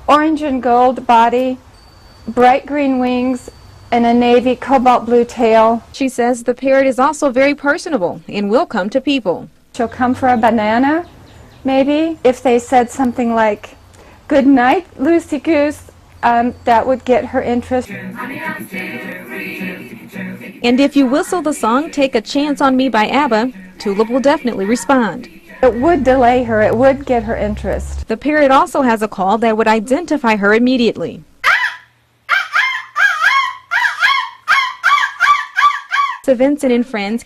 orange and gold body, bright green wings, and a navy cobalt blue tail. She says the parrot is also very personable and will come to people. She'll come for a banana, maybe. If they said something like, "Good night, Lucy Goose," that would get her interest. And if you whistle the song "Take a Chance on Me" by ABBA, Tulip will definitely respond. It would delay her, it would get her interest. The parrot also has a call that would identify her immediately. So Vincent and friends